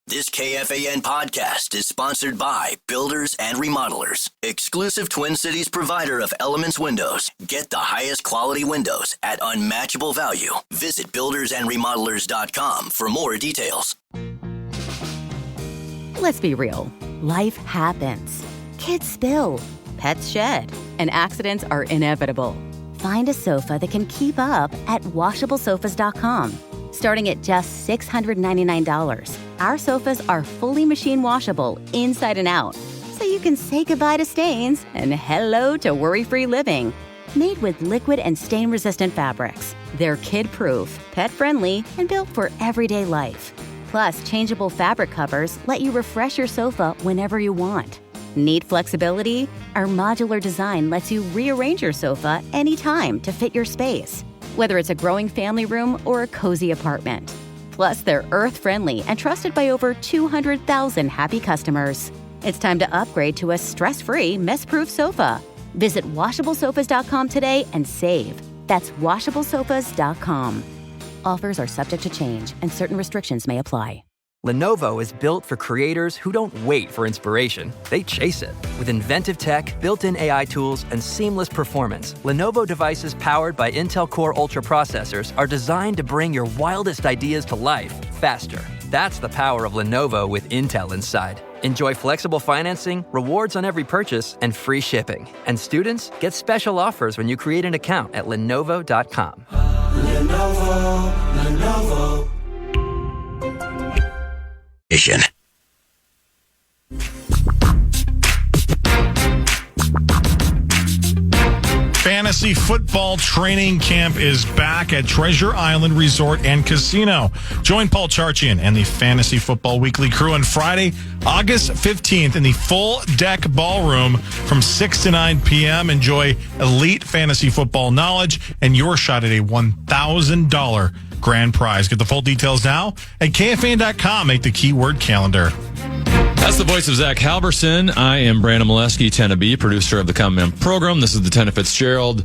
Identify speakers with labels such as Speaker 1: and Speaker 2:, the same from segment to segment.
Speaker 1: This KFAN podcast is sponsored by Builders and Remodelers, exclusive Twin Cities provider of Elements Windows. Get the highest quality windows at unmatchable value. Visit buildersandremodelers.com for more details.
Speaker 2: Let's be real. Life happens. Kids spill. Pets shed. And accidents are inevitable. Find a sofa that can keep up at washablesofas.com. Starting at just $699, our sofas are fully machine washable inside and out, so you can say goodbye to stains and hello to worry-free living. Made with liquid and stain-resistant fabrics, they're kid-proof, pet-friendly, and built for everyday life. Plus, changeable fabric covers let you refresh your sofa whenever you want. Need flexibility? Our modular design lets you rearrange your sofa anytime to fit your space, whether it's a growing family room or a cozy apartment. Plus, they're earth-friendly and trusted by over 200,000 happy customers. It's time to upgrade to a stress-free, mess-proof sofa. Visit washablesofas.com today and save. That's washablesofas.com. Offers are subject to change, and certain restrictions may apply.
Speaker 3: Lenovo is built for creators who don't wait for inspiration. They chase it. With inventive tech, built-in AI tools, and seamless performance, Lenovo devices powered by Intel Core Ultra processors are designed to bring your wildest ideas to life faster. That's the power of Lenovo with Intel inside. Enjoy flexible financing, rewards on every purchase, and free shipping. And students get special offers when you create an account at Lenovo.com.
Speaker 1: Lenovo.
Speaker 4: Fantasy football training camp is back at Treasure Island Resort and Casino. Join Paul Charchian and the Fantasy Football Weekly crew on Friday, August 15th in the Full Deck Ballroom from 6 to 9 p.m. Enjoy elite fantasy football knowledge and your shot at a $1,000 grand prize. Get the full details now at KFAN.com. Make the keyword calendar.
Speaker 5: That's the voice of Zach Halverson. I am Brandon Molesky, Tennaby, producer of the Common Program. This is the Tennafitzgerald.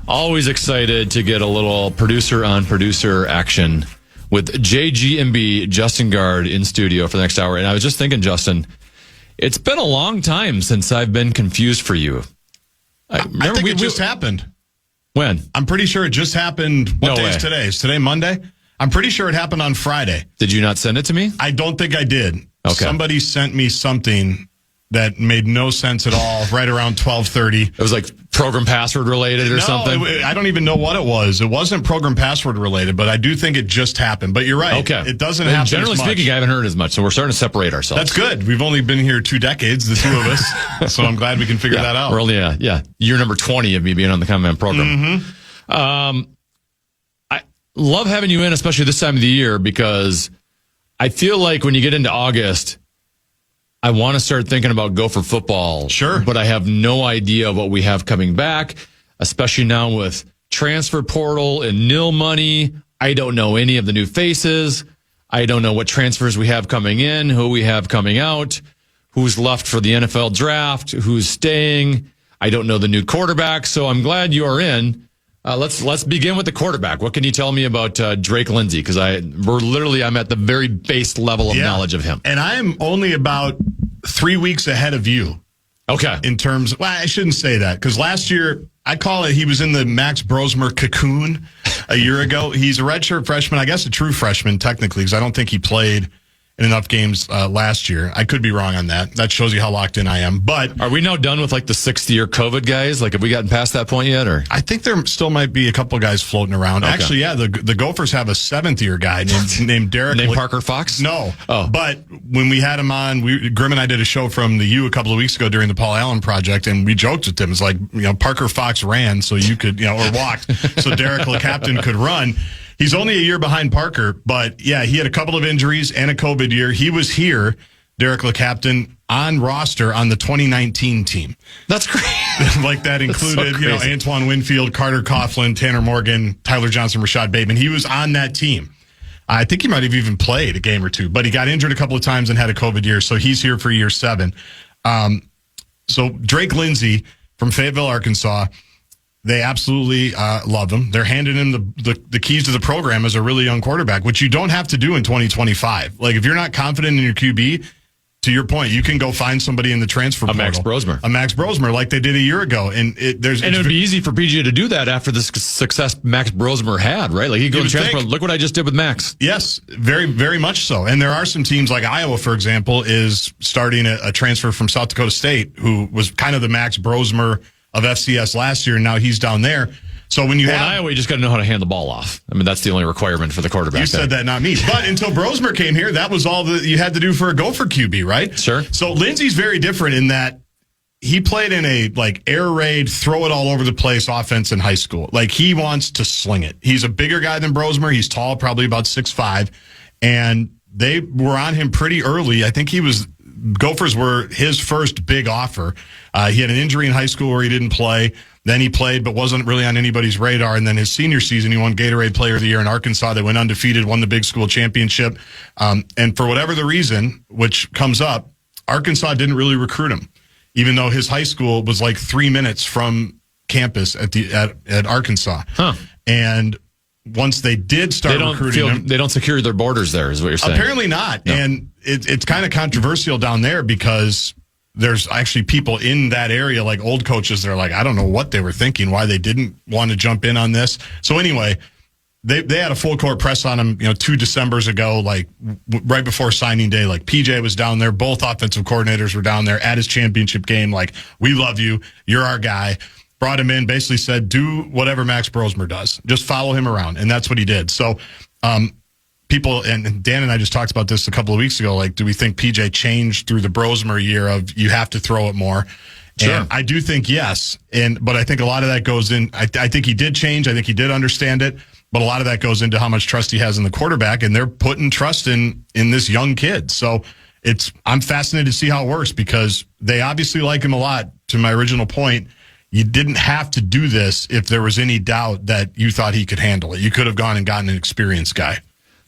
Speaker 5: Always excited to get a little producer-on-producer action with JGMB, Justin Gaard, in studio for the next hour. And I was just thinking, Justin, it's been a long time since I've been confused for you.
Speaker 4: I think it just happened.
Speaker 5: When?
Speaker 4: I'm pretty sure it just happened. What day is today? Is today Monday? I'm pretty sure it happened on Friday.
Speaker 5: Did you not send it to me?
Speaker 4: I don't think I did.
Speaker 5: Okay.
Speaker 4: Somebody sent me something that made no sense at all right around 12:30.
Speaker 5: It was like program password related or something?
Speaker 4: I don't even know what it was. It wasn't program password related, but I do think it just happened. But you're right.
Speaker 5: Okay.
Speaker 4: It doesn't happen
Speaker 5: Generally
Speaker 4: as much.
Speaker 5: speaking, I haven't heard as much, so we're starting to separate ourselves.
Speaker 4: That's good. We've only been here 2 decades, the two of us, so I'm glad we can figure that out.
Speaker 5: We're only, year number 20 of me being on the Common Program.
Speaker 4: Mm-hmm.
Speaker 5: I love having you in, especially this time of the year, because I feel like when you get into August, I want to start thinking about Gopher football.
Speaker 4: Sure.
Speaker 5: But I have no idea what we have coming back, especially now with transfer portal and nil money. I don't know any of the new faces. I don't know what transfers we have coming in, who we have coming out, who's left for the NFL draft, who's staying. I don't know the new quarterback, so I'm glad you are in. Let's begin with the quarterback. What can you tell me about Drake Lindsay? Because I'm at the very base level of knowledge of him.
Speaker 4: And I'm only about 3 weeks ahead of you.
Speaker 5: Okay.
Speaker 4: In terms, I shouldn't say that, because last year, I call it, he was in the Max Brosmer cocoon a year ago. He's a redshirt freshman, I guess a true freshman technically, because I don't think he played in enough games last year. I could be wrong on that. That shows you how locked in I am. But
Speaker 5: are we now done with like the 6th-year COVID guys? Like, have we gotten past that point yet? Or
Speaker 4: I think there still might be a couple of guys floating around. Okay. Actually, yeah, the Gophers have a 7th-year guy named Derek.
Speaker 5: Named Parker Fox?
Speaker 4: No.
Speaker 5: Oh.
Speaker 4: But when we had him on, Grim and I did a show from the U a couple of weeks ago during the Paul Allen Project, and we joked with him. It's like, Parker Fox ran so you could, or walked so Derek LeCaptain could run. He's only a year behind Parker, but yeah, he had a couple of injuries and a COVID year. He was here, Derek LeCaptain, on roster on the 2019 team.
Speaker 5: That's great.
Speaker 4: Like that included, Antoine Winfield, Carter Coughlin, Tanner Morgan, Tyler Johnson, Rashad Bateman. He was on that team. I think he might have even played a game or two, but he got injured a couple of times and had a COVID year, so he's here for year 7. So Drake Lindsay from Fayetteville, Arkansas, They absolutely love him. They're handing him the keys to the program as a really young quarterback, which you don't have to do in 2025. Like, if you're not confident in your QB, to your point, you can go find somebody in the transfer portal. A Max Brosmer, like they did a year ago. And it would be
Speaker 5: easy for PJ to do that after the success Max Brosmer had, right? Like, he goes transfer. Look what I just did with Max.
Speaker 4: Yes, very, very much so. And there are some teams like Iowa, for example, is starting a transfer from South Dakota State who was kind of the Max Brosmer of FCS last year, and now he's down there. So when you have
Speaker 5: Iowa, you just got to know how to hand the ball off. I mean, that's the only requirement for the quarterback.
Speaker 4: You said that, not me. But until Brosmer came here, that was all that you had to do for a Gopher QB, right?
Speaker 5: Sure.
Speaker 4: So Lindsey's very different in that he played in a air raid, throw it all over the place offense in high school. Like, he wants to sling it. He's a bigger guy than Brosmer. He's tall, probably about 6'5", and they were on him pretty early. I think Gophers were his first big offer. He had an injury in high school where he didn't play. Then he played, but wasn't really on anybody's radar. And then his senior season, he won Gatorade Player of the Year in Arkansas. They went undefeated, won the big school championship. And for whatever the reason, which comes up, Arkansas didn't really recruit him, even though his high school was like 3 minutes from campus at Arkansas.
Speaker 5: Huh.
Speaker 4: And once they did start recruiting him,
Speaker 5: they don't secure their borders there, is what you're saying.
Speaker 4: Apparently not. No. And it's kind of controversial down there because there's actually people in that area, like old coaches, they're like, I don't know what they were thinking, why they didn't want to jump in on this. So anyway, they had a full court press on him, 2 Decembers ago, like right before signing day. Like, PJ was down there, both offensive coordinators were down there at his championship game. Like, we love you, you're our guy. Brought him in, basically said, do whatever Max Brosmer does, just follow him around, and that's what he did. So people, and Dan and I just talked about this a couple of weeks ago, like, do we think PJ changed through the Brosmer year of you have to throw it more? Sure. And I do think yes, but I think a lot of that goes in. I think he did change. I think he did understand it, but a lot of that goes into how much trust he has in the quarterback, and they're putting trust in this young kid. So I'm fascinated to see how it works because they obviously like him a lot. To my original point, you didn't have to do this if there was any doubt that you thought he could handle it. You could have gone and gotten an experienced guy.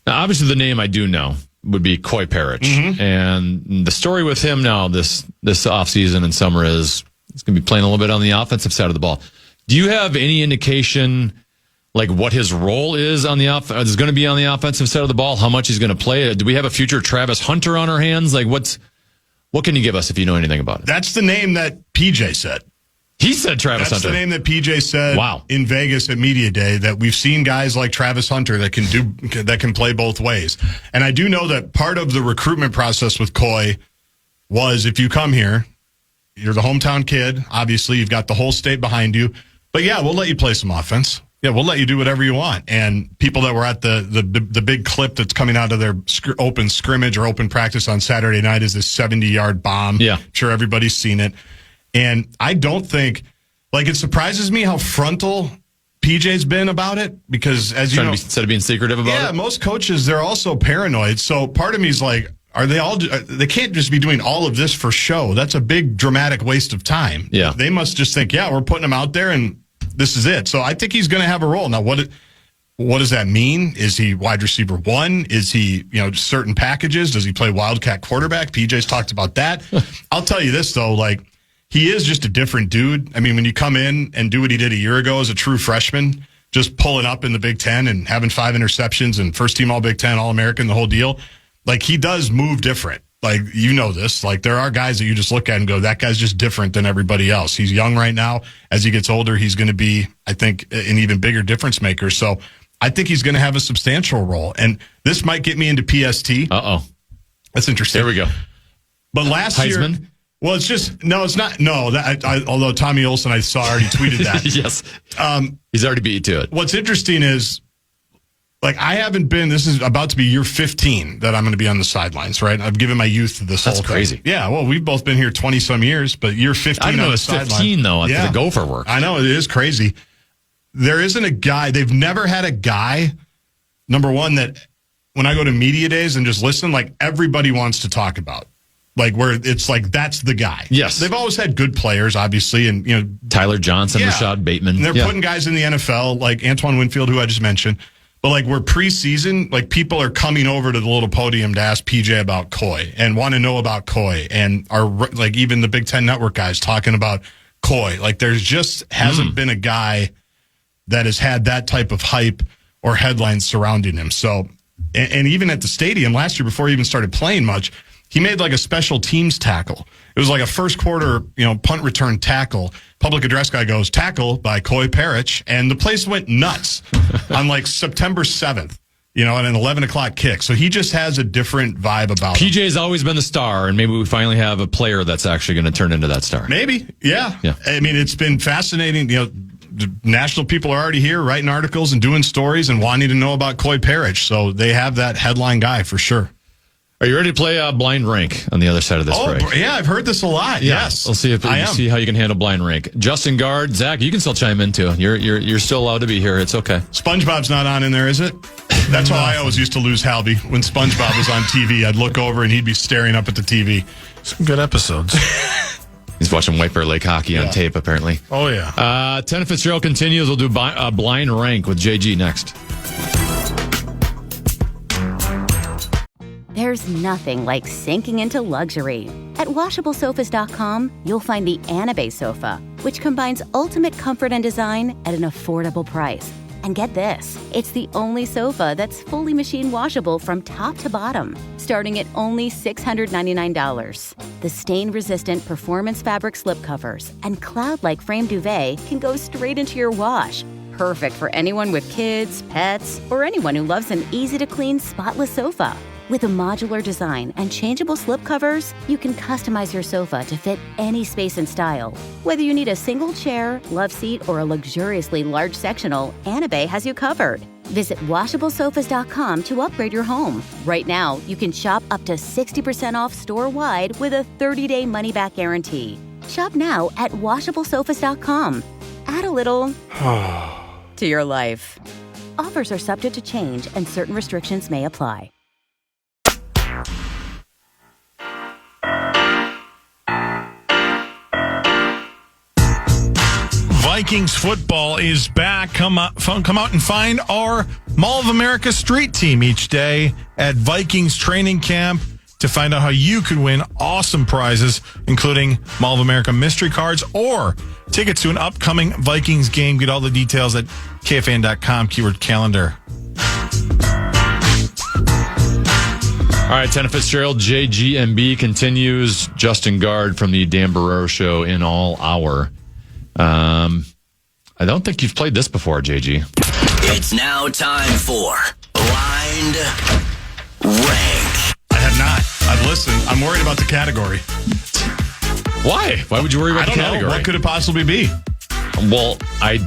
Speaker 5: Now, obviously, the name I do know would be Coy Parrish. Mm-hmm. And the story with him now this offseason and summer is he's going to be playing a little bit on the offensive side of the ball. Do you have any indication, like, what his role is going to be on the offensive side of the ball, how much he's going to play? Do we have a future Travis Hunter on our hands? Like, what can you give us if you know anything about it?
Speaker 4: That's the name that PJ said.
Speaker 5: He said Travis Hunter.
Speaker 4: That's the name that PJ said in Vegas at Media Day, that we've seen guys like Travis Hunter that can play both ways. And I do know that part of the recruitment process with Coy was, if you come here, you're the hometown kid. Obviously, you've got the whole state behind you. But yeah, we'll let you play some offense. Yeah, we'll let you do whatever you want. And people that were at the big clip that's coming out of their open scrimmage or open practice on Saturday night is this 70-yard bomb.
Speaker 5: Yeah.
Speaker 4: I'm sure everybody's seen it. And I don't think, like, it surprises me how frontal PJ's been about it, because as you know,
Speaker 5: instead of being secretive about it.
Speaker 4: Yeah, most coaches, they're also paranoid. So part of me is like, they can't just be doing all of this for show. That's a big dramatic waste of time.
Speaker 5: Yeah.
Speaker 4: They must just think, yeah, we're putting him out there and this is it. So I think he's going to have a role. Now, what does that mean? Is he wide receiver 1? Is he, certain packages? Does he play wildcat quarterback? PJ's talked about that. I'll tell you this, though, like, he is just a different dude. I mean, when you come in and do what he did a year ago as a true freshman, just pulling up in the Big Ten and having 5 interceptions and first team All Big Ten, All American, the whole deal, like, he does move different. Like, this, like, there are guys that you just look at and go, that guy's just different than everybody else. He's young right now. As he gets older, he's going to be, I think, an even bigger difference maker. So I think he's going to have a substantial role. And this might get me into PST.
Speaker 5: Uh-oh.
Speaker 4: That's interesting.
Speaker 5: There we go.
Speaker 4: But last
Speaker 5: Heisman?
Speaker 4: year... Well, it's just, no, it's not. No, although Tommy Olson, I saw already tweeted that.
Speaker 5: Yes. He's already beat you to it.
Speaker 4: What's interesting is, like, this is about to be year 15 that I'm going to be on the sidelines, right? I've given my youth to this whole thing.
Speaker 5: That's crazy.
Speaker 4: Yeah, well, we've both been here 20-some years, but year 15
Speaker 5: I didn't know
Speaker 4: on
Speaker 5: it
Speaker 4: the
Speaker 5: was
Speaker 4: sideline.
Speaker 5: 15, though, after the Gopher work.
Speaker 4: I know, it is crazy. There isn't a guy, they've never had a guy, number one, that when I go to media days and just listen, like, everybody wants to talk about. Like, where it's like, that's the guy.
Speaker 5: Yes.
Speaker 4: They've always had good players, obviously. And,
Speaker 5: Tyler Johnson, Rashad Bateman.
Speaker 4: And they're putting guys in the NFL, like Antoine Winfield, who I just mentioned. But, like, we're preseason, like, people are coming over to the little podium to ask PJ about Coy and want to know about Coy. And are, like, even the Big Ten Network guys talking about Coy. Like, there's just hasn't been a guy that has had that type of hype or headlines surrounding him. So, and even at the stadium last year, before he even started playing much, he made like a special teams tackle. It was like a first quarter, punt return tackle. Public address guy goes, tackle by Coy Parrish. And the place went nuts on like September 7th, at an 11 o'clock kick. So he just has a different vibe about him.
Speaker 5: PJ's always been the star, and maybe we finally have a player that's actually going to turn into that star.
Speaker 4: Maybe. Yeah. I mean, it's been fascinating. The national people are already here writing articles and doing stories and wanting to know about Coy Parrish. So they have that headline guy for sure.
Speaker 5: Are you ready to play blind rank on the other side of this break?
Speaker 4: Yeah, I've heard this a lot. Yes.
Speaker 5: We'll see see how you can handle blind rank. Justin, Gaard, Zach, you can still chime in too. You're still allowed to be here. It's okay.
Speaker 4: SpongeBob's not on in there, is it? That's how I always used to lose Halby. When SpongeBob was on TV, I'd look over and he'd be staring up at the TV.
Speaker 6: Some good episodes.
Speaker 5: He's watching White Bear Lake hockey on tape, apparently.
Speaker 6: Oh, yeah.
Speaker 5: Tennafitzgerald continues. We'll do blind rank with JG next.
Speaker 2: There's nothing like sinking into luxury. At WashableSofas.com, you'll find the Anabe sofa, which combines ultimate comfort and design at an affordable price. And get this, it's the only sofa that's fully machine washable from top to bottom, starting at only $699. The stain-resistant performance fabric slipcovers and cloud-like frame duvet can go straight into your wash. Perfect for anyone with kids, pets, or anyone who loves an easy-to-clean, spotless sofa. With a modular design and changeable slipcovers, you can customize your sofa to fit any space and style. Whether you need a single chair, love seat, or a luxuriously large sectional, Anabe has you covered. Visit WashableSofas.com to upgrade your home. Right now, you can shop up to 60% off store-wide with a 30-day money-back guarantee. Shop now at WashableSofas.com. Add a little to your life. Offers are subject to change and certain restrictions may apply.
Speaker 4: Vikings football is back. Come out and find our Mall of America street team each day at Vikings training camp to find out how you could win awesome prizes, including Mall of America mystery cards or tickets to an upcoming Vikings game. Get all the details at KFAN.com, keyword calendar.
Speaker 5: All right, Tennafitzgerald, JGMB continues. Justin Gaard from the Dan Barreiro Show in all hour. I don't think you've played this before, JG.
Speaker 1: It's now time for Blind Rank.
Speaker 4: I have not. I've listened. I'm worried about the category.
Speaker 5: Why? Why would you worry about the category?
Speaker 4: I don't know. What could it possibly be?
Speaker 5: Well, I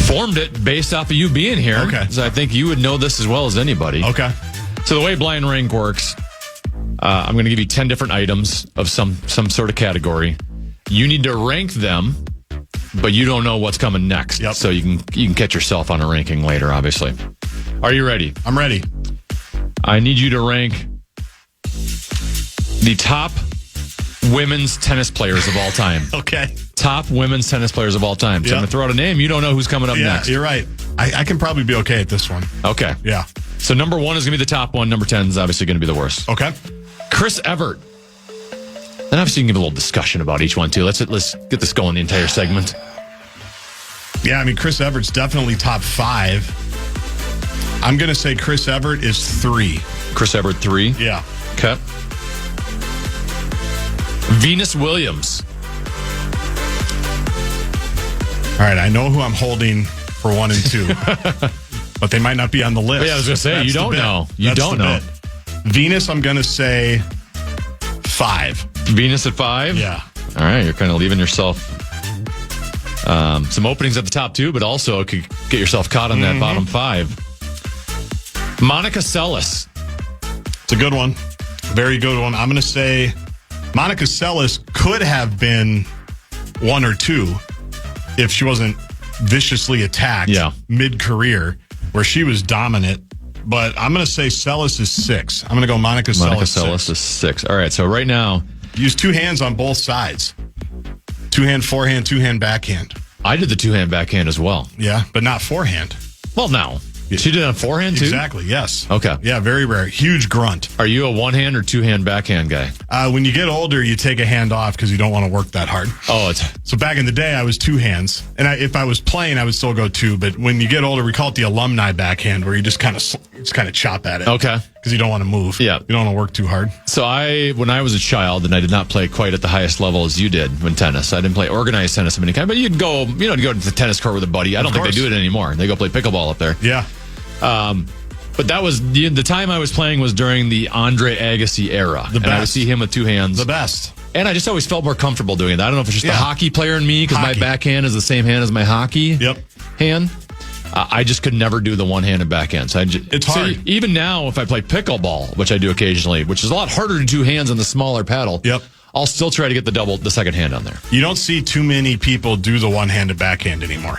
Speaker 5: formed it based off of you being here.
Speaker 4: Okay.
Speaker 5: So I think you would know this as well as anybody.
Speaker 4: Okay.
Speaker 5: So the way Blind Rank works, I'm going to give you 10 different items of some sort of category. You need to rank them, but you don't know what's coming next.
Speaker 4: Yep.
Speaker 5: So you can catch yourself on a ranking later, obviously. Are you ready?
Speaker 4: I'm ready. I
Speaker 5: need you to rank the top women's tennis players of all time.
Speaker 4: Okay.
Speaker 5: Top women's tennis players of all time. So
Speaker 4: Yep.
Speaker 5: I'm going to throw out a name. You don't know who's coming up next.
Speaker 4: Yeah, you're right. I can probably be okay at this one.
Speaker 5: Okay.
Speaker 4: Yeah.
Speaker 5: So number 1 is going to be the top one. Number 10 is obviously going to be the worst.
Speaker 4: Okay.
Speaker 5: Chris Evert. And obviously you can give a little discussion about each one too. Let's get this going the entire segment.
Speaker 4: Yeah, I mean, Chris Everett's definitely top 5. I'm going to say Chris Evert is 3.
Speaker 5: Chris Evert 3?
Speaker 4: Yeah.
Speaker 5: Okay. Venus Williams.
Speaker 4: All right, I know who I'm holding for 1 and 2. But they might not be on the list.
Speaker 5: Yeah, I was going to say,
Speaker 4: That's
Speaker 5: you don't know. You don't know.
Speaker 4: Venus, I'm going to say 5.
Speaker 5: Venus at 5?
Speaker 4: Yeah.
Speaker 5: All right, you're kind of leaving yourself some openings at the top 2, but also could get yourself caught on that bottom 5. Monica Seles.
Speaker 4: It's a good one. Very good one. I'm going to say Monica Seles could have been 1 or 2 if she wasn't viciously attacked mid-career, where she was dominant. But I'm going to say Seles is 6. I'm going to go Monica Seles
Speaker 5: is 6. All right, so right now,
Speaker 4: use 2 hands on both sides. 2-hand forehand, 2-hand backhand.
Speaker 5: I did the 2-hand backhand as well.
Speaker 4: Yeah, but not forehand.
Speaker 5: Well, no. She did it on forehand, too?
Speaker 4: Exactly, yes.
Speaker 5: Okay.
Speaker 4: Yeah, very rare. Huge grunt.
Speaker 5: Are you a one-hand or two-hand backhand guy?
Speaker 4: When you get older, you take a hand off because you don't want to work that hard.
Speaker 5: Oh,
Speaker 4: So back in the day, I was two hands. And if I was playing, I would still go two. But when you get older, we call it the alumni backhand, where you just kind of chop at it.
Speaker 5: Okay.
Speaker 4: Because you don't want to move.
Speaker 5: Yeah.
Speaker 4: You don't want to work too hard.
Speaker 5: So when I was a child, and I did not play quite at the highest level as you did when tennis. I didn't play organized tennis of any kind, but you'd go to the tennis court with a buddy. I don't think they do it anymore. They go play pickleball up there.
Speaker 4: Yeah.
Speaker 5: But that was the time I was playing was during the Andre Agassi era.
Speaker 4: The best.
Speaker 5: And I would see him with two hands.
Speaker 4: The best.
Speaker 5: And I just always felt more comfortable doing it. I don't know if it's just the hockey player in me, because my backhand is the same hand as my hockey hand. I just could never do the one-handed backhand. So it's hard. So even now, if I play pickleball, which I do occasionally, which is a lot harder to do hands on the smaller paddle, I'll still try to get the second hand on there.
Speaker 4: You don't see too many people do the one-handed backhand anymore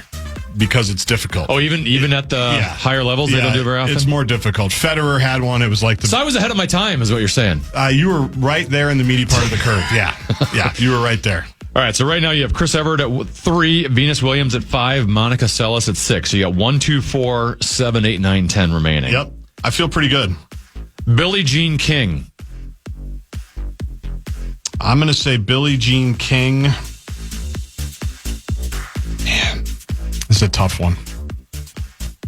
Speaker 4: because it's difficult.
Speaker 5: Oh, even at the higher levels, they don't do it very often?
Speaker 4: It's more difficult. Federer had one. It was like
Speaker 5: So I was ahead of my time, is what you're saying.
Speaker 4: You were right there in the meaty part of the curve. Yeah. Yeah, you were right there.
Speaker 5: All right, so right now you have Chris Evert at 3, Venus Williams at 5, Monica Seles at 6. So you got 1, 2, 4, 7, 8, 9, 10 remaining.
Speaker 4: Yep. I feel pretty good.
Speaker 5: Billie Jean King.
Speaker 4: I'm going to say Billie Jean King. Man, this is a tough one.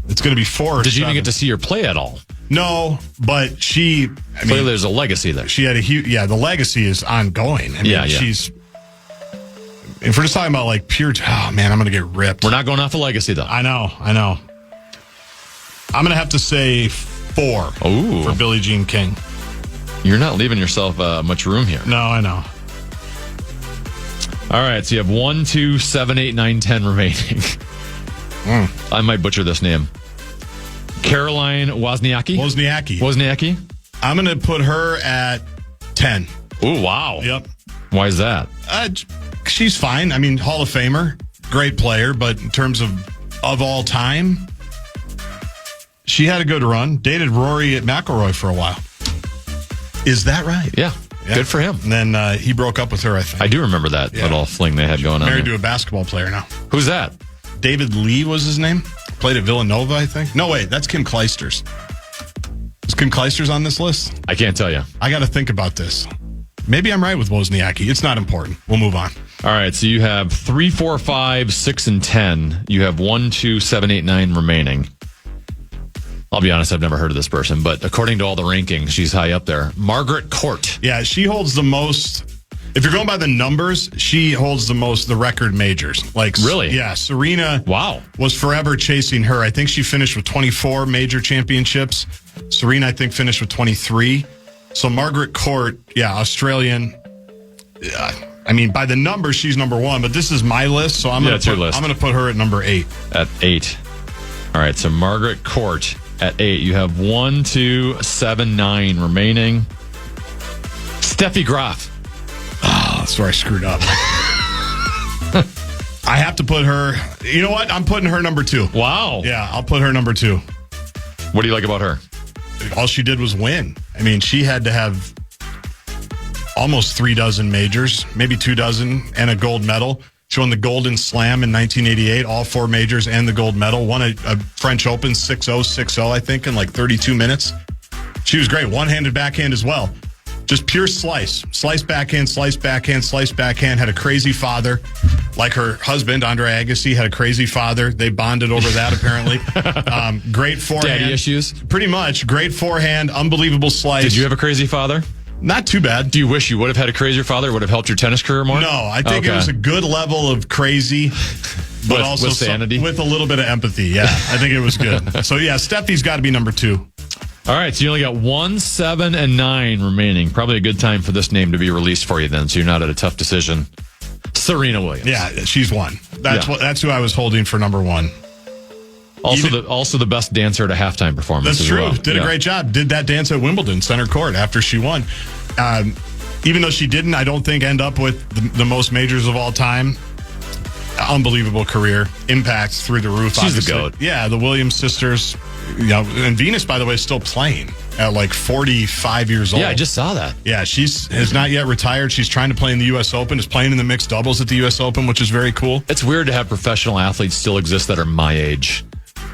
Speaker 4: It's going to be 4 or
Speaker 5: Did you
Speaker 4: 7.
Speaker 5: even get to see her play at all?
Speaker 4: No, but
Speaker 5: Clearly there's a legacy there.
Speaker 4: She had a huge, the legacy is ongoing. She's, if we're just talking about like pure, I'm going to get ripped.
Speaker 5: We're not going off a legacy though.
Speaker 4: I know. I'm going to have to say 4 for Billie Jean King.
Speaker 5: You're not leaving yourself much room here.
Speaker 4: No, I know.
Speaker 5: All right, so you have 1, 2, 7, 8, 9, 10 remaining. I might butcher this name. Caroline Wozniacki. Wozniacki.
Speaker 4: I'm going to put her at 10.
Speaker 5: Oh, wow.
Speaker 4: Yep.
Speaker 5: Why is that?
Speaker 4: She's fine. I mean, Hall of Famer, great player, but in terms of all time, she had a good run. Dated Rory McIlroy for a while. Is that right?
Speaker 5: Yeah. Good for him.
Speaker 4: And then he broke up with her, I think.
Speaker 5: I do remember that little fling they had going on.
Speaker 4: Married to a basketball player now.
Speaker 5: Who's that?
Speaker 4: David Lee was his name. Played at Villanova, I think. No, wait, that's Kim Clijsters. Is Kim Clijsters on this list?
Speaker 5: I can't tell you.
Speaker 4: I got to think about this. Maybe I'm right with Wozniacki. It's not important. We'll move on.
Speaker 5: All right, so you have 3, 4, 5, 6, and 10. You have 1, 2, 7, 8, 9 remaining. I'll be honest, I've never heard of this person, but according to all the rankings, she's high up there. Margaret Court.
Speaker 4: Yeah, she holds the most. If you're going by the numbers, she holds the record majors. Like,
Speaker 5: really?
Speaker 4: Yeah, Serena was forever chasing her. I think she finished with 24 major championships. Serena, I think, finished with 23. So Margaret Court, Australian. I mean, by the numbers, she's number 1, but this is my list, so I'm going to put her at number 8.
Speaker 5: At 8. All right, so Margaret Court at 8. You have 1, 2, 7, 9 remaining. Steffi Graf.
Speaker 4: Oh, that's where I screwed up. I have to put her. You know what? I'm putting her number 2.
Speaker 5: Wow.
Speaker 4: Yeah, I'll put her number 2.
Speaker 5: What do you like about her?
Speaker 4: All she did was win. I mean, she had to have almost 3 dozen majors, maybe 2 dozen, and a gold medal. She won the Golden Slam in 1988, all 4 majors and the gold medal. Won a French Open 6-0, 6-0, I think, in like 32 minutes. She was great. One-handed backhand as well. Just pure slice. Slice backhand, slice backhand, slice backhand. Had a crazy father. Like her husband, Andre Agassi, had a crazy father. They bonded over that, apparently. Great forehand.
Speaker 5: Daddy issues?
Speaker 4: Pretty much. Great forehand. Unbelievable slice.
Speaker 5: Did you have a crazy father?
Speaker 4: Not too bad.
Speaker 5: Do you wish you would have had a crazier father? Would have helped your tennis career more?
Speaker 4: No, I think it was a good level of crazy, but also
Speaker 5: with sanity,
Speaker 4: with a little bit of empathy. Yeah, I think it was good. So yeah, Steffi's got to be number 2.
Speaker 5: All right, so you only got 1, 7, and 9 remaining. Probably a good time for this name to be released for you then, so you're not at a tough decision. Serena Williams.
Speaker 4: Yeah, she's 1. That's who I was holding for number 1.
Speaker 5: Also the best dancer at a halftime performance.
Speaker 4: That's true.
Speaker 5: Well.
Speaker 4: Did a great job. Did that dance at Wimbledon center court after she won. Even though she didn't, I don't think end up with the most majors of all time. Unbelievable career, impact through the roof.
Speaker 5: She's
Speaker 4: obviously.
Speaker 5: the GOAT.
Speaker 4: Yeah, the Williams sisters. And Venus, by the way, is still playing at like 45 years old.
Speaker 5: Yeah, I just saw that.
Speaker 4: Yeah, has not yet retired. She's trying to play in the U.S. Open. Is playing in the mixed doubles at the U.S. Open, which is very cool.
Speaker 5: It's weird to have professional athletes still exist that are my age.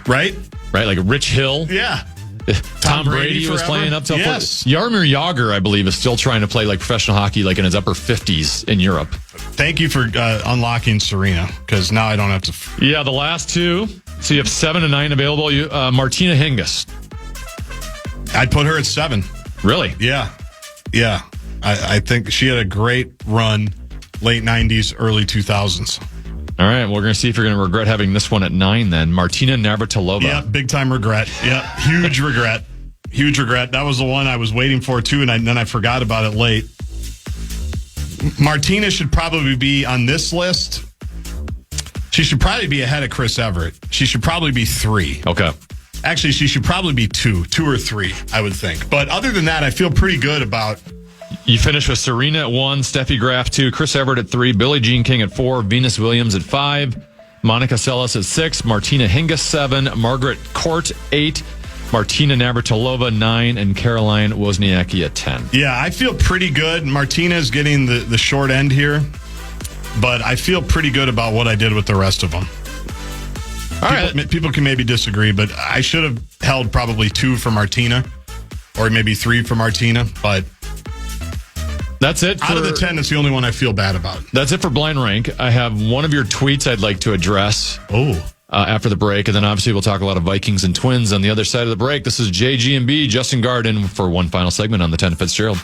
Speaker 4: Right?
Speaker 5: right? Like Rich Hill.
Speaker 4: Yeah.
Speaker 5: Tom Brady was playing up till Jaromir Jagr, I believe, is still trying to play like professional hockey, like in his upper 50s in Europe.
Speaker 4: Thank you for unlocking Serena, because now I don't have to.
Speaker 5: Yeah, the last two. So you have 7 and 9 available. Martina Hingis.
Speaker 4: I'd put her at 7.
Speaker 5: Really?
Speaker 4: Yeah. I think she had a great run, late 90s, early 2000s.
Speaker 5: All right, we're going to see if you're going to regret having this one at 9 then. Martina Navratilova.
Speaker 4: Yeah, big time regret. Yeah, huge regret. Huge regret. That was the one I was waiting for, too, and then I forgot about it late. Martina should probably be on this list. She should probably be ahead of Chris Everett. She should probably be 3.
Speaker 5: Okay.
Speaker 4: Actually, she should probably be 2 or 3, I would think. But other than that, I feel pretty good about...
Speaker 5: You finish with Serena at 1, Steffi Graf 2, Chris Everett at 3, Billie Jean King at 4, Venus Williams at 5, Monica Seles at 6, Martina Hingis 7, Margaret Court 8, Martina Navratilova 9, and Caroline Wozniacki at 10.
Speaker 4: Yeah, I feel pretty good. Martina's getting the short end here, but I feel pretty good about what I did with the rest of them. People can maybe disagree, but I should have held probably 2 for Martina, or maybe 3 for Martina, but...
Speaker 5: That's it.
Speaker 4: Out of the 10, that's the only one I feel bad about.
Speaker 5: That's it for Blind Rank. I have one of your tweets I'd like to address after the break, and then obviously we'll talk a lot of Vikings and Twins on the other side of the break. This is JG&B, Justin Gaard, in for one final segment on the Tennafitzgerald.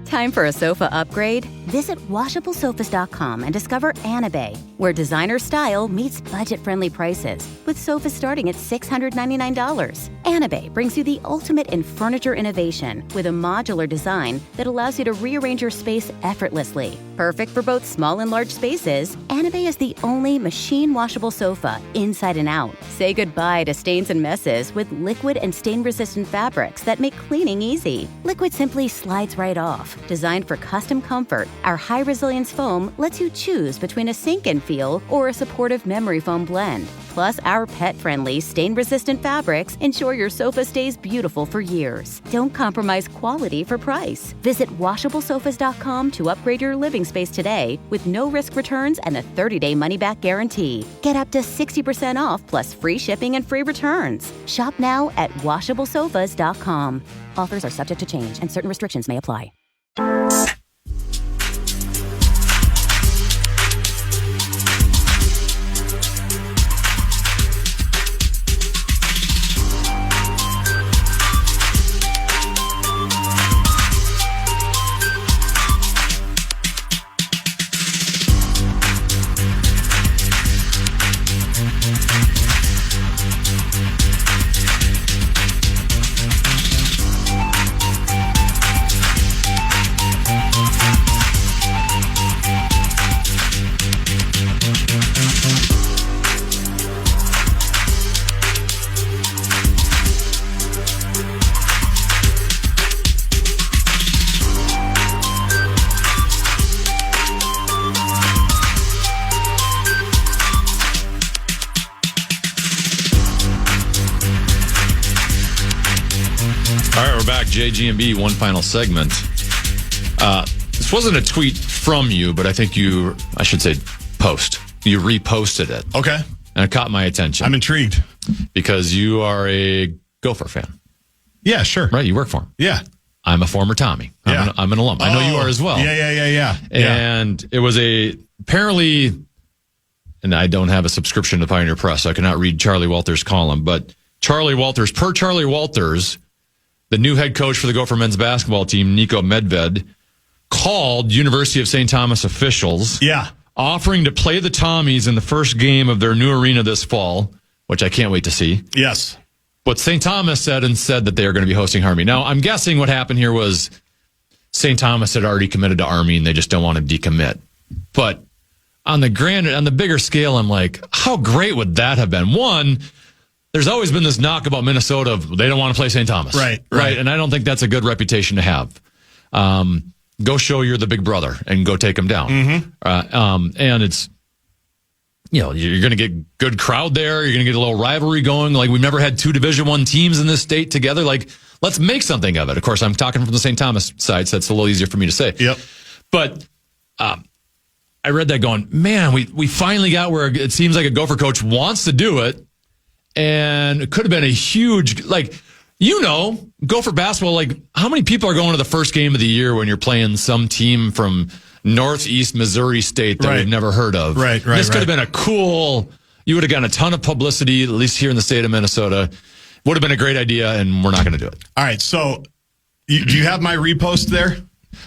Speaker 2: Time for a sofa upgrade? Visit WashableSofas.com and discover Anabe, where designer style meets budget-friendly prices, with sofas starting at $699. Anabe brings you the ultimate in furniture innovation with a modular design that allows you to rearrange your space effortlessly. Perfect for both small and large spaces, Anabe is the only machine-washable sofa inside and out. Say goodbye to stains and messes with liquid and stain-resistant fabrics that make cleaning easy. Liquid simply slides right off. Designed for custom comfort, our high-resilience foam lets you choose between a sink-in feel or a supportive memory foam blend. Plus, our pet-friendly, stain-resistant fabrics ensure your sofa stays beautiful for years. Don't compromise quality for price. Visit WashableSofas.com to upgrade your living space today with no-risk returns and a 30-day money-back guarantee. Get up to 60% off plus free shipping and free returns. Shop now at WashableSofas.com. Offers are subject to change and certain restrictions may apply.
Speaker 5: JG&B, one final segment. This wasn't a tweet from you, but I think I should say post. You reposted it.
Speaker 4: Okay.
Speaker 5: And it caught my attention.
Speaker 4: I'm intrigued.
Speaker 5: Because you are a Gopher fan.
Speaker 4: Yeah, sure.
Speaker 5: Right, you work for him.
Speaker 4: Yeah.
Speaker 5: I'm a former Tommy. I'm an alum. I know you are as well.
Speaker 4: Yeah.
Speaker 5: And it was apparently, and I don't have a subscription to Pioneer Press, so I cannot read Charlie Walters' column, but Charlie Walters, the new head coach for the Gopher men's basketball team, Nico Medved, called University of St. Thomas officials, offering to play the Tommies in the first game of their new arena this fall, which I can't wait to see.
Speaker 4: Yes.
Speaker 5: But St. Thomas said that they are going to be hosting Army. Now, I'm guessing what happened here was St. Thomas had already committed to Army and they just don't want to decommit. But on the bigger scale, I'm like, how great would that have been? One, there's always been this knock about Minnesota of they don't want to play St. Thomas. Right. And I don't think that's a good reputation to have. Go show you're the big brother and go take them down. Mm-hmm. And it's, you're going to get good crowd there. You're going to get a little rivalry going. Like, we've never had 2 Division I teams in this state together. Like, let's make something of it. Of course, I'm talking from the St. Thomas side, so it's a little easier for me to say.
Speaker 4: Yep.
Speaker 5: But I read that going, man, we finally got where it seems like a Gopher coach wants to do it. And it could have been a huge, Gopher basketball, how many people are going to the first game of the year when you're playing some team from Northeast Missouri State that we've never heard of?
Speaker 4: Right.
Speaker 5: This could have been a cool, you would have gotten a ton of publicity, at least here in the state of Minnesota. Would have been a great idea, and we're not going to do it.
Speaker 4: All right, so do you have my repost there?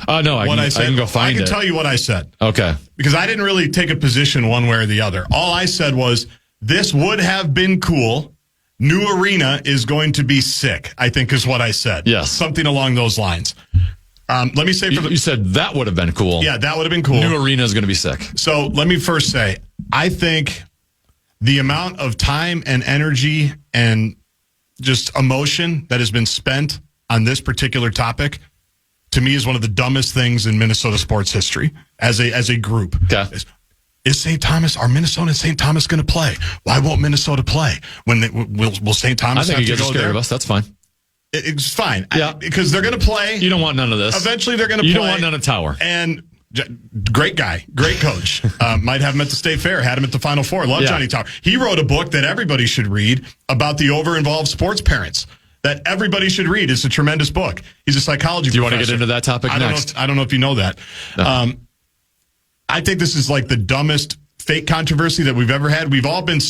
Speaker 5: No, I can go find it.
Speaker 4: I can tell you what I said.
Speaker 5: Okay.
Speaker 4: Because I didn't really take a position one way or the other. All I said was, this would have been cool. New arena is going to be sick, I think is what I said.
Speaker 5: Yes.
Speaker 4: Something along those lines. Let me say
Speaker 5: you said that would have been cool.
Speaker 4: Yeah, that would have been cool.
Speaker 5: New arena is going to be sick.
Speaker 4: So let me first say, I think the amount of time and energy and just emotion that has been spent on this particular topic, to me, is one of the dumbest things in Minnesota sports history as a group.
Speaker 5: Okay.
Speaker 4: Is St. Thomas, are Minnesota and St. Thomas going to play? Why won't Minnesota play? Will St. Thomas
Speaker 5: I think
Speaker 4: have to
Speaker 5: you guys
Speaker 4: go
Speaker 5: are scared
Speaker 4: there?
Speaker 5: of us. That's fine.
Speaker 4: It's fine.
Speaker 5: Yeah.
Speaker 4: Because they're going to play.
Speaker 5: You don't want none of this.
Speaker 4: Eventually they're going to play.
Speaker 5: You don't want none of Tower.
Speaker 4: And great guy, great coach. Might have him at the State Fair, had him at the Final Four. Love Johnny Tower. He wrote a book that everybody should read about the over-involved sports parents. That everybody should read. It's a tremendous book. He's a psychology professor.
Speaker 5: Do you want to get into that topic next?
Speaker 4: I don't know if you know that.
Speaker 5: No.
Speaker 4: I think this is like the dumbest fake controversy that we've ever had. We've all been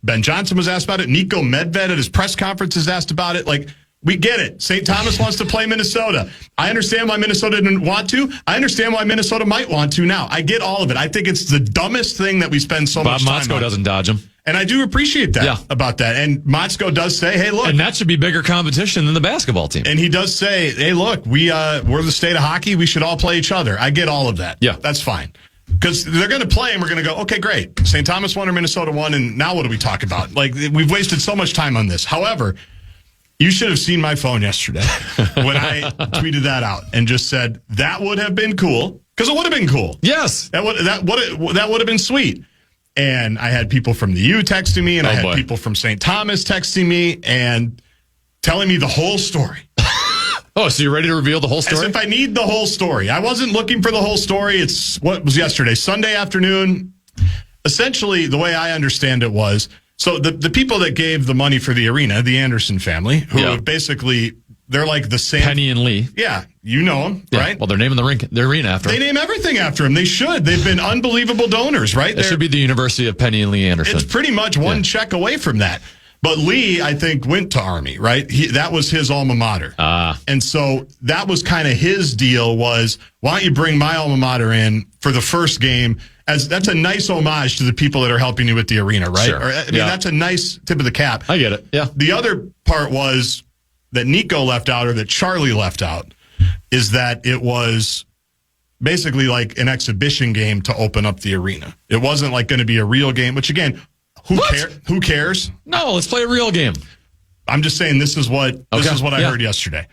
Speaker 4: Ben Johnson was asked about it. Nico Medved at his press conference is asked about it. We get it. St. Thomas wants to play Minnesota. I understand why Minnesota didn't want to. I understand why Minnesota might want to now. I get all of it. I think it's the dumbest thing that we spend so much time on.
Speaker 5: Bob Motzko doesn't dodge him.
Speaker 4: And I do appreciate that about that. And Motzko does say, hey, look.
Speaker 5: And that should be bigger competition than the basketball team.
Speaker 4: And he does say, hey, look, we're the state of hockey. We should all play each other. I get all of that.
Speaker 5: Yeah.
Speaker 4: That's fine. Because they're going to play and we're going to go, okay, great. St. Thomas won or Minnesota won. And now what do we talk about? We've wasted so much time on this. However, you should have seen my phone yesterday when I tweeted that out and just said, that would have been cool. Because it would have been cool.
Speaker 5: Yes.
Speaker 4: That would have been sweet. And I had people from the U texting me, and I had people from St. Thomas texting me and telling me the whole story.
Speaker 5: Oh, so you're ready to reveal the whole story?
Speaker 4: As if I need the whole story. I wasn't looking for the whole story. It's what was yesterday, Sunday afternoon. Essentially, the way I understand it was, so the people that gave the money for the arena, the Anderson family, who basically, they're like the same.
Speaker 5: Penny and Lee.
Speaker 4: Yeah, you know them, right?
Speaker 5: Well, they're naming the arena after
Speaker 4: them. They name everything after them. They should. They've been unbelievable donors, right?
Speaker 5: It should be the University of Penny and Lee Anderson.
Speaker 4: It's pretty much one check away from that. But Lee, I think, went to Army, right? That was his alma mater. And so that was kind of his deal was, why don't you bring my alma mater in for the first game? That's a nice homage to the people that are helping you with the arena, right?
Speaker 5: Sure.
Speaker 4: That's a nice tip of the cap.
Speaker 5: I get it. Yeah.
Speaker 4: The other part was that Nico left out, or that Charlie left out, is that it was basically like an exhibition game to open up the arena. It wasn't like going to be a real game, which again, who cares?
Speaker 5: No, let's play a real game.
Speaker 4: I'm just saying this is what I heard yesterday.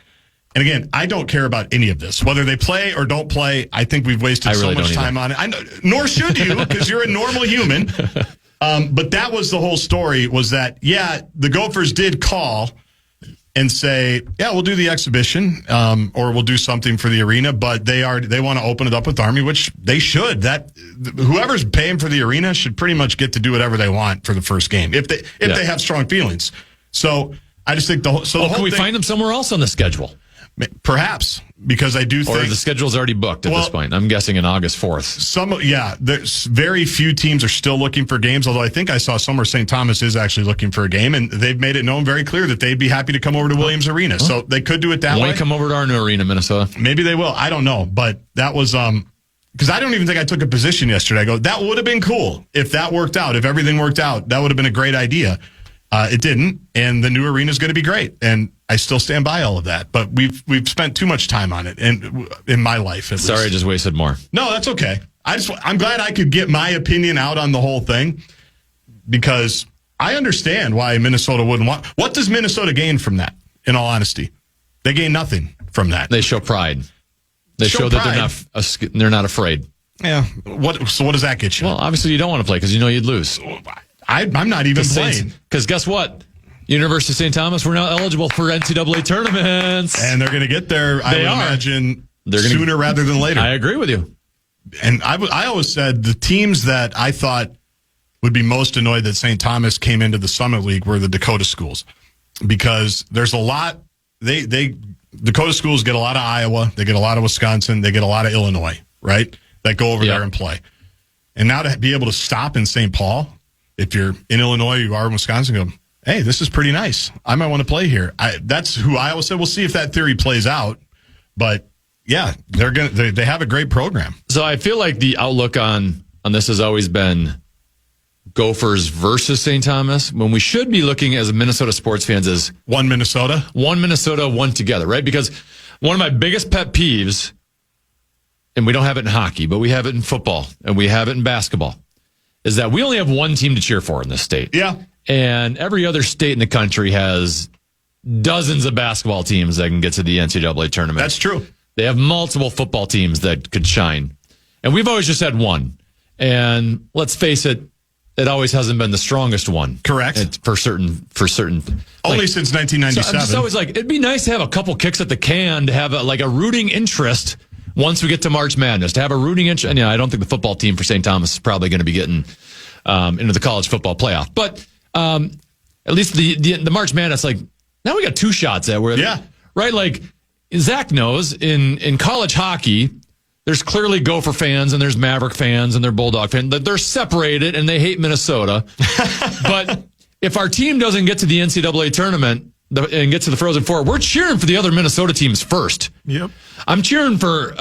Speaker 4: And again, I don't care about any of this. Whether they play or don't play, I think we've wasted so much time on it. Nor should you, because you're a normal human. But that was the whole story, was that, the Gophers did call and say, we'll do the exhibition, or we'll do something for the arena, but they want to open it up with Army, which they should. Whoever's paying for the arena should pretty much get to do whatever they want for the first game, if they have strong feelings. So I just think can we
Speaker 5: find them somewhere else on the schedule?
Speaker 4: Perhaps, because I do think...
Speaker 5: Or the schedule's already booked at this point. I'm guessing in August 4th.
Speaker 4: There's very few teams are still looking for games, although I think I saw somewhere St. Thomas is actually looking for a game, and they've made it known very clear that they'd be happy to come over to Williams Arena. So they could do it that way.
Speaker 5: Why come over to our new arena, Minnesota?
Speaker 4: Maybe they will. I don't know. But that was... because I don't even think I took a position yesterday. I go, that would have been cool if that worked out. If everything worked out, that would have been a great idea. It didn't, and the new arena is going to be great, and I still stand by all of that. But we've spent too much time on it, and in my life, at least.
Speaker 5: Sorry, I just wasted more.
Speaker 4: No, that's okay. I'm glad I could get my opinion out on the whole thing, because I understand why Minnesota wouldn't want. What does Minnesota gain from that? In all honesty, they gain nothing from that.
Speaker 5: They show pride. They show that they're not afraid.
Speaker 4: Yeah. So what does that get you?
Speaker 5: Well, obviously you don't want to play because you know you'd lose.
Speaker 4: I'm not even playing.
Speaker 5: Because guess what? University of St. Thomas, we're now eligible for NCAA tournaments.
Speaker 4: And they're going to get there, I would imagine, sooner rather than later.
Speaker 5: I agree with you.
Speaker 4: and I always said the teams that I thought would be most annoyed that St. Thomas came into the Summit League were the Dakota schools, because there's a lot. Dakota schools get a lot of Iowa, they get a lot of Wisconsin, they get a lot of Illinois, right? That go over there and play. And now to be able to stop in St. Paul, if you're in Illinois, you are in Wisconsin, go, hey, this is pretty nice. I might want to play here. That's who Iowa said. We'll see if that theory plays out, but. Yeah, they have a great program.
Speaker 5: So I feel like the outlook on this has always been Gophers versus St. Thomas, when we should be looking as Minnesota sports fans as
Speaker 4: one Minnesota, one together,
Speaker 5: right? Because one of my biggest pet peeves, and we don't have it in hockey, but we have it in football and we have it in basketball, is that we only have one team to cheer for in this state.
Speaker 4: Yeah.
Speaker 5: And every other state in the country has dozens of basketball teams that can get to the NCAA tournament.
Speaker 4: That's true.
Speaker 5: They have multiple football teams that could shine. And we've always just had one. And let's face it, it always hasn't been the strongest one.
Speaker 4: Correct.
Speaker 5: For certain.
Speaker 4: Only since 1997.
Speaker 5: So I'm just always like, it'd be nice to have a couple kicks at the can, to have a rooting interest once we get to March Madness, to have a rooting interest. And I don't think the football team for St. Thomas is probably going to be getting into the college football playoff. But at least the March Madness, now we got two shots at where, right? Like, Zach knows in college hockey, there's clearly Gopher fans and there's Maverick fans and they're Bulldog fans. They're separated and they hate Minnesota. But if our team doesn't get to the NCAA tournament and get to the Frozen Four, we're cheering for the other Minnesota teams first.
Speaker 4: Yep.
Speaker 5: I'm cheering for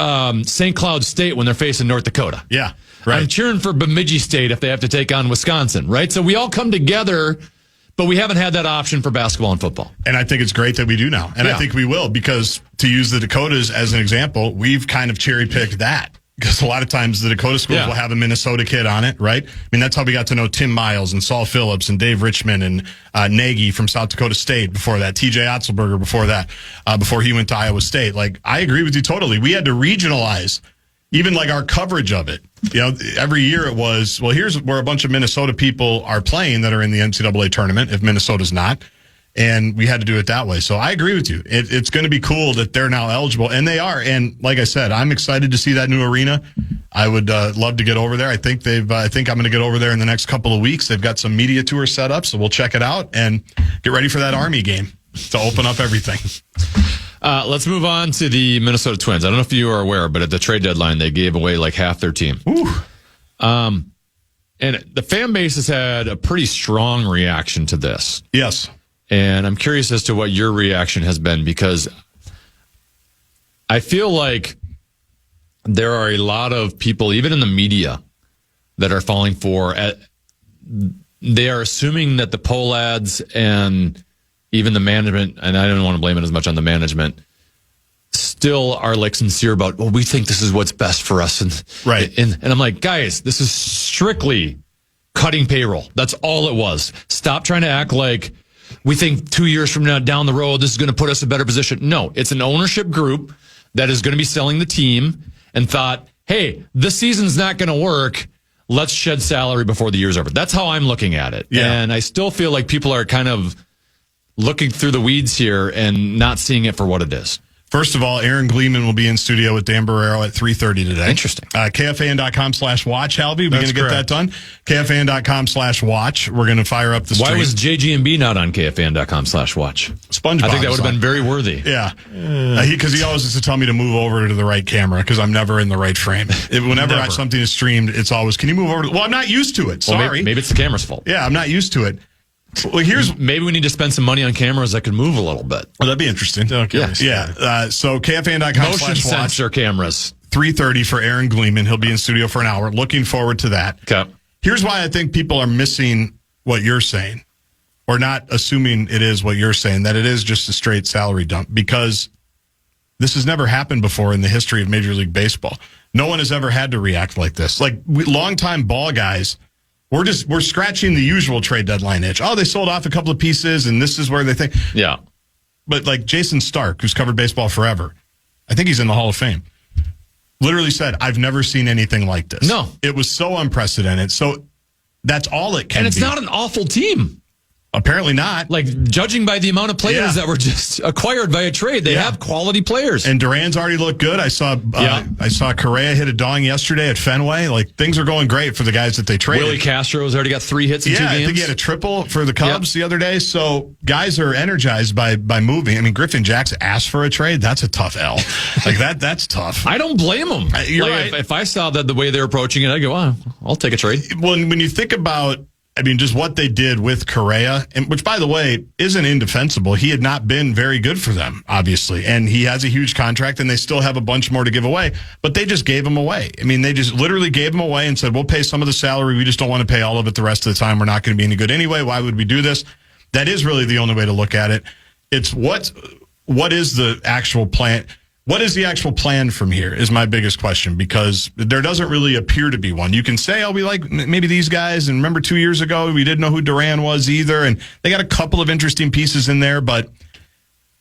Speaker 5: St. Cloud State when they're facing North Dakota.
Speaker 4: Yeah, right.
Speaker 5: I'm cheering for Bemidji State if they have to take on Wisconsin, right? So we all come together. But we haven't had that option for basketball and football.
Speaker 4: And I think it's great that we do now. And I think we will, because to use the Dakotas as an example, we've kind of cherry-picked that. Because a lot of times the Dakota schools will have a Minnesota kid on it, right? I mean, that's how we got to know Tim Miles and Saul Phillips and Dave Richmond and Nagy from South Dakota State before that, TJ Otzelberger before that, before he went to Iowa State. I agree with you totally. We had to regionalize even our coverage of it. Every year it was, well, here's where a bunch of Minnesota people are playing that are in the NCAA tournament, if Minnesota's not. And we had to do it that way. So I agree with you. It's going to be cool that they're now eligible, and they are. And like I said, I'm excited to see that new arena. I would love to get over there. I think I'm going to get over there in the next couple of weeks. They've got some media tours set up, so we'll check it out and get ready for that Army game to open up everything.
Speaker 5: Let's move on to the Minnesota Twins. I don't know if you are aware, but at the trade deadline, they gave away half their team.
Speaker 4: Ooh.
Speaker 5: And the fan base has had a pretty strong reaction to this.
Speaker 4: Yes.
Speaker 5: And I'm curious as to what your reaction has been, because I feel like there are a lot of people, even in the media, that are falling for it. They are assuming that the poll ads and even the management, and I don't want to blame it as much on the management, still are sincere about, well, we think this is what's best for us. And I'm like, guys, this is strictly cutting payroll. That's all it was. Stop trying to act like we think 2 years from now down the road, this is going to put us in a better position. No, it's an ownership group that is going to be selling the team and thought, hey, this season's not going to work. Let's shed salary before the year's over. That's how I'm looking at it.
Speaker 4: Yeah.
Speaker 5: And I still feel like people are kind of looking through the weeds here and not seeing it for what it is.
Speaker 4: First of all, Aaron Gleeman will be in studio with Dan Barrero at 3:30 today.
Speaker 5: Interesting.
Speaker 4: KFAN.com/watch, Halby. We're going to get that done. KFAN.com/watch. We're going to fire up the stream.
Speaker 5: Why was JGMB not on KFAN.com/watch?
Speaker 4: SpongeBob.
Speaker 5: I think that would have been very worthy.
Speaker 4: Yeah. Because he always has to tell me to move over to the right camera because I'm never in the right frame. Whenever something is streamed, it's always, can you move over? Well, I'm not used to it. Sorry.
Speaker 5: Maybe it's the camera's fault.
Speaker 4: Yeah, I'm not used to it. Well,
Speaker 5: maybe we need to spend some money on cameras that can move a little bit.
Speaker 4: Well, that'd be interesting.
Speaker 5: Okay.
Speaker 4: Yeah. So KFAN.com/watch.
Speaker 5: Motion sensor cameras.
Speaker 4: 3:30 for Aaron Gleeman. He'll be in studio for an hour. Looking forward to that.
Speaker 5: Okay.
Speaker 4: Here's why I think people are missing what you're saying, or not assuming it is what you're saying, that it is just a straight salary dump, because this has never happened before in the history of Major League Baseball. No one has ever had to react like this. Longtime ball guys, we're scratching the usual trade deadline itch. Oh, they sold off a couple of pieces, and this is where they think.
Speaker 5: Yeah.
Speaker 4: But Jason Stark, who's covered baseball forever, I think he's in the Hall of Fame, literally said, I've never seen anything like this.
Speaker 5: No.
Speaker 4: It was so unprecedented. So that's all it can be.
Speaker 5: And it's not an awful team.
Speaker 4: Apparently not.
Speaker 5: Like, judging by the amount of players that were just acquired by a trade, they have quality players.
Speaker 4: And Duran's already looked good. I saw Correa hit a dong yesterday at Fenway. Like, things are going great for the guys that they traded.
Speaker 5: Willie Castro's already got 3 hits in 2 games.
Speaker 4: I think he had a triple for the Cubs the other day. So guys are energized by moving. I mean, Griffin Jackson asked for a trade. That's a tough L. Like, that's tough.
Speaker 5: I don't blame him.
Speaker 4: You're right.
Speaker 5: If I saw that the way they're approaching it, I'd go, I'll take a trade.
Speaker 4: Well, when you think about, I mean, just what they did with Correa, and which, by the way, isn't indefensible. He had not been very good for them, obviously, and he has a huge contract, and they still have a bunch more to give away, but they just gave him away. I mean, they just literally gave him away and said, we'll pay some of the salary. We just don't want to pay all of it the rest of the time. We're not going to be any good anyway. Why would we do this? That is really the only way to look at it. It's what is the actual plan? What is the actual plan from here is my biggest question, because there doesn't really appear to be one. You can say, we like maybe these guys, and remember 2 years ago, we didn't know who Duran was either, and they got a couple of interesting pieces in there, but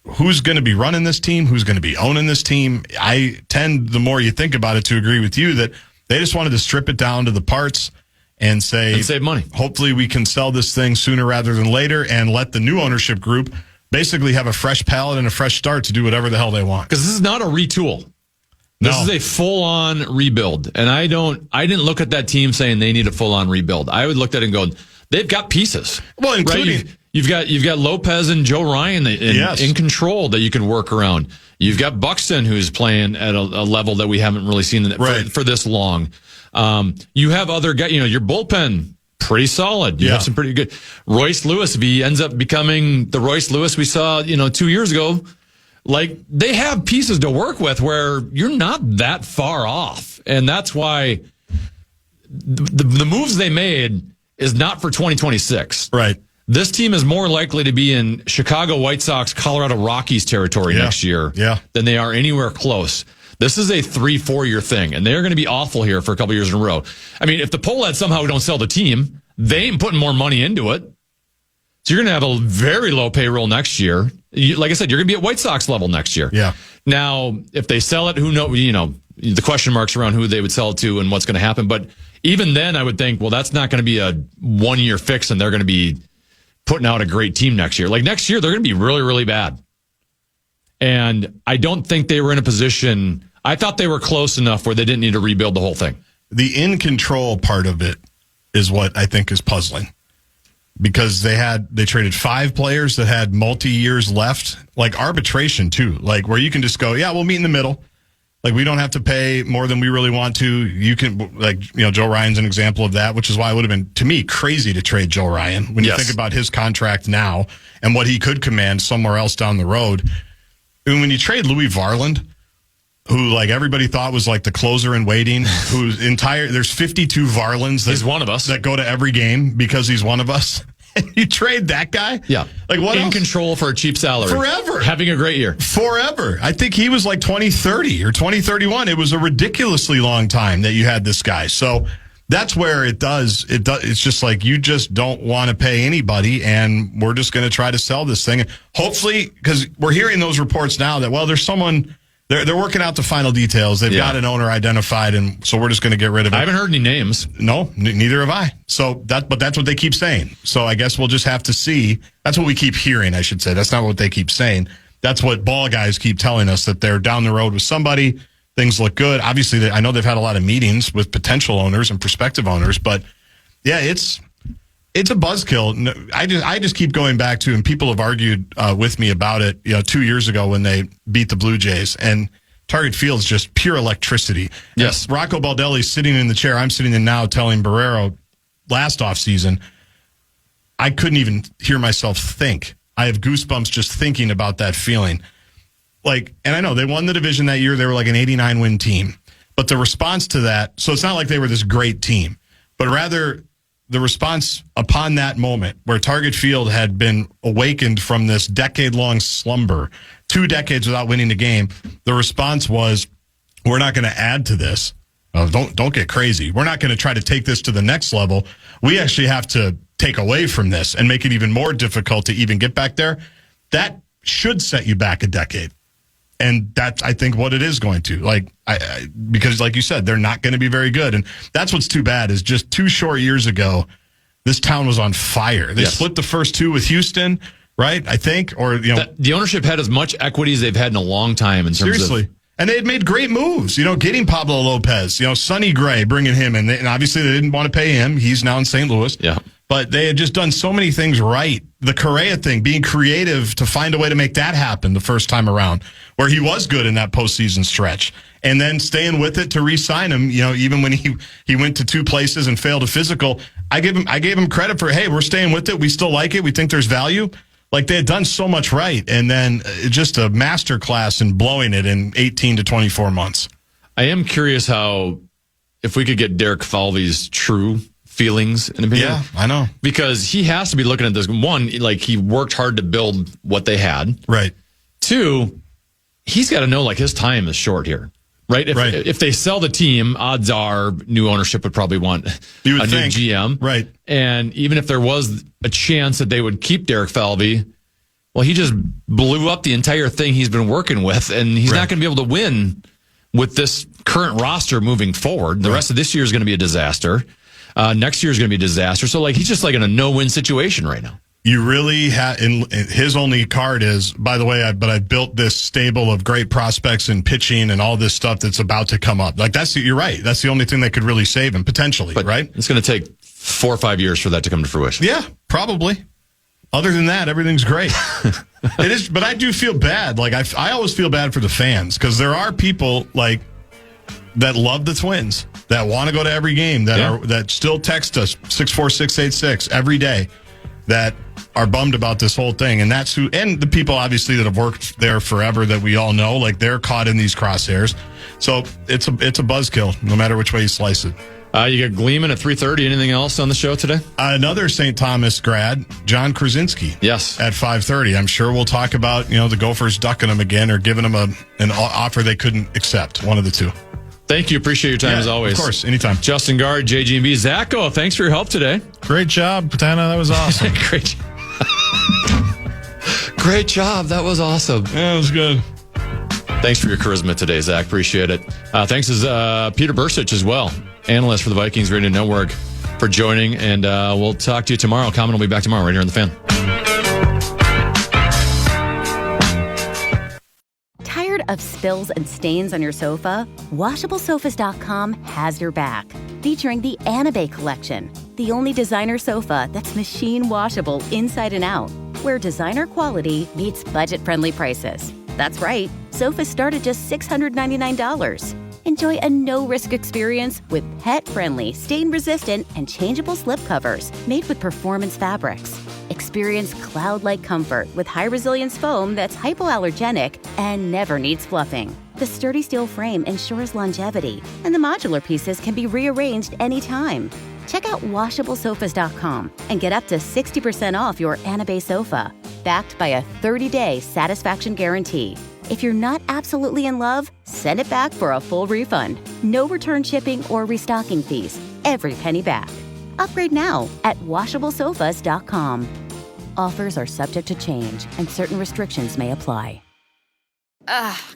Speaker 4: who's going to be running this team? Who's going to be owning this team? I tend, the more you think about it, to agree with you that they just wanted to strip it down to the parts and say,
Speaker 5: and save money.
Speaker 4: Hopefully we can sell this thing sooner rather than later and let the new ownership group basically have a fresh palette and a fresh start to do whatever the hell they want.
Speaker 5: Because this is not a retool. This is a full-on rebuild. And I didn't look at that team saying they need a full-on rebuild. I would look at it and go, they've got pieces.
Speaker 4: Well, including...
Speaker 5: Right? You've got Lopez and Joe Ryan in control that you can work around. You've got Buxton, who's playing at a level that we haven't really seen for this long. You have other guys, your bullpen, pretty solid. You have some pretty good. Royce Lewis, if he ends up becoming the Royce Lewis we saw, 2 years ago, like, they have pieces to work with where you're not that far off. And that's why the moves they made is not for 2026.
Speaker 4: Right.
Speaker 5: This team is more likely to be in Chicago White Sox, Colorado Rockies territory next year than they are anywhere close. This is a 3-4 year thing, and they're going to be awful here for a couple years in a row. I mean, if the Pohlads somehow don't sell the team, they ain't putting more money into it. So you're going to have a very low payroll next year. Like I said, you're going to be at White Sox level next year.
Speaker 4: Yeah.
Speaker 5: Now, if they sell it, who knows? The question marks around who they would sell it to and what's going to happen. But even then, I would think, well, that's not going to be a 1 year fix, and they're going to be putting out a great team next year. Like, next year, they're going to be really, really bad. And I don't think they were in a position. I thought they were close enough where they didn't need to rebuild the whole thing.
Speaker 4: The in control part of it is what I think is puzzling, because they traded 5 players that had multi-years left, like arbitration too, like where you can just go, we'll meet in the middle. Like, we don't have to pay more than we really want to. You can, Joe Ryan's an example of that, which is why it would have been, to me, crazy to trade Joe Ryan when you think about his contract now and what he could command somewhere else down the road. And when you trade Louis Varland, who, like, everybody thought was like the closer in waiting, there's 52 Varlands
Speaker 5: he's one of us
Speaker 4: that go to every game because he's one of us. And you trade that guy?
Speaker 5: Yeah.
Speaker 4: Like, what
Speaker 5: in
Speaker 4: else?
Speaker 5: Control for a cheap salary.
Speaker 4: Forever.
Speaker 5: Having a great year.
Speaker 4: Forever. I think he was like 2030 or 2031. It was a ridiculously long time that you had this guy. So that's where it does. It's just like, you just don't want to pay anybody, and we're just going to try to sell this thing. Hopefully, because we're hearing those reports now that, there's someone... They're working out the final details. They've got an owner identified, and so we're just going to get rid of it.
Speaker 5: I haven't heard any names.
Speaker 4: No, neither have I. So but that's what they keep saying. So I guess we'll just have to see. That's what we keep hearing, I should say. That's not what they keep saying. That's what ball guys keep telling us, that they're down the road with somebody. Things look good. Obviously, I know they've had a lot of meetings with potential owners and prospective owners, but it's a buzzkill. I just keep going back to, and people have argued with me about it, 2 years ago when they beat the Blue Jays, and Target Field's just pure electricity.
Speaker 5: Yes.
Speaker 4: Rocco Baldelli's sitting in the chair I'm sitting in now telling Barrero last offseason, I couldn't even hear myself think. I have goosebumps just thinking about that feeling. Like, and I know they won the division that year. They were like an 89-win team. But the response to that, so it's not like they were this great team, but rather the response upon that moment where Target Field had been awakened from this decade-long slumber, 2 decades without winning a game, the response was, we're not going to add to this. Don't get crazy. We're not going to try to take this to the next level. We actually have to take away from this and make it even more difficult to even get back there. That should set you back a decade. And that's, I think, what it is going to. Like, because like you said, they're not going to be very good. And that's what's too bad, is just 2 short years ago, this town was on fire. They split the first two with Houston, right? I think, or
Speaker 5: the ownership had as much equity as they've had in a long time in terms of.
Speaker 4: And they had made great moves, getting Pablo Lopez, Sonny Gray, bringing him in. And obviously they didn't want to pay him. He's now in St. Louis.
Speaker 5: Yeah.
Speaker 4: But they had just done so many things right. The Correa thing, being creative to find a way to make that happen the first time around, where he was good in that postseason stretch. And then staying with it to re-sign him, even when he went to two places and failed a physical. I gave him credit for, hey, we're staying with it. We still like it. We think there's value. Like, they had done so much right, and then just a master class in blowing it in 18 to 24 months. I
Speaker 5: am curious if we could get Derek Falvey's true feelings and opinion.
Speaker 4: Yeah, I know.
Speaker 5: Because he has to be looking at this. One, like, he worked hard to build what they had.
Speaker 4: Right.
Speaker 5: Two, he's got to know, like, his time is short here. Right? If they sell the team, odds are new ownership would probably want a new GM.
Speaker 4: Right.
Speaker 5: And even if there was a chance that they would keep Derek Falvey, well, he just blew up the entire thing he's been working with, and he's not going to be able to win with this current roster moving forward. The rest of this year is going to be a disaster. Next year is going to be a disaster. So, like, he's just like in a no-win situation right now. You really have, his only card is, by the way, I built this stable of great prospects and pitching and all this stuff that's about to come up. Like, you're right. That's the only thing that could really save him, potentially, right? It's going to take 4 or 5 years for that to come to fruition. Yeah, probably. Other than that, everything's great. It is, but I do feel bad. Like, I always feel bad for the fans, because there are people like that love the Twins, that want to go to every game, that still text us 64686 every day, that are bummed about this whole thing. And that's and the people obviously that have worked there forever that we all know, like, they're caught in these crosshairs. So it's a buzzkill, no matter which way you slice it. You got Gleeman at 3:30. Anything else on the show today? Another St. Thomas grad, John Krasinski. Yes. At 5:30. I'm sure we'll talk about, the Gophers ducking him again or giving him an offer they couldn't accept. One of the two. Thank you. Appreciate your time as always. Of course. Anytime. Justin Gaard, JG&B. Zacho, thanks for your help today. Great job, Patana. That was awesome. Great Great job. That was awesome. Yeah, it was good. Thanks for your charisma today, Zach. Appreciate it. Thanks to Peter Bursich as well, analyst for the Vikings Radio Network, for joining. And we'll talk to you tomorrow. Common will be back tomorrow right here on The Fan.
Speaker 2: Tired of spills and stains on your sofa? WashableSofas.com has your back. Featuring the Anabe collection, the only designer sofa that's machine washable inside and out, where designer quality meets budget-friendly prices. That's right, sofas start at just $699. Enjoy a no-risk experience with pet-friendly, stain-resistant, and changeable slipcovers made with performance fabrics. Experience cloud-like comfort with high-resilience foam that's hypoallergenic and never needs fluffing. The sturdy steel frame ensures longevity, and the modular pieces can be rearranged anytime. Check out WashableSofas.com and get up to 60% off your Anabe sofa, backed by a 30-day satisfaction guarantee. If you're not absolutely in love, send it back for a full refund. No return shipping or restocking fees. Every penny back. Upgrade now at WashableSofas.com. Offers are subject to change, and certain restrictions may apply.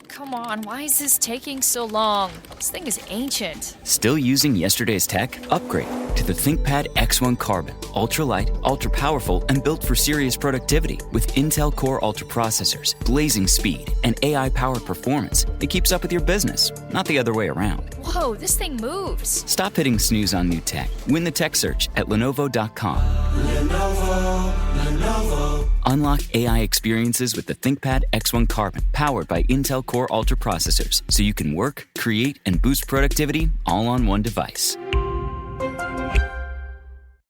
Speaker 6: Come on, why is this taking so long? This thing is ancient.
Speaker 7: Still using yesterday's tech? Upgrade to the ThinkPad X1 Carbon. Ultra-light, ultra-powerful, and built for serious productivity. With Intel Core Ultra processors, blazing speed, and AI-powered performance, it keeps up with your business, not the other way around.
Speaker 6: Whoa, this thing moves.
Speaker 7: Stop hitting snooze on new tech. Win the tech search at Lenovo.com. Lenovo. Unlock AI experiences with the ThinkPad X1 Carbon, powered by Intel Core Ultra processors, so you can work, create, and boost productivity all on one device.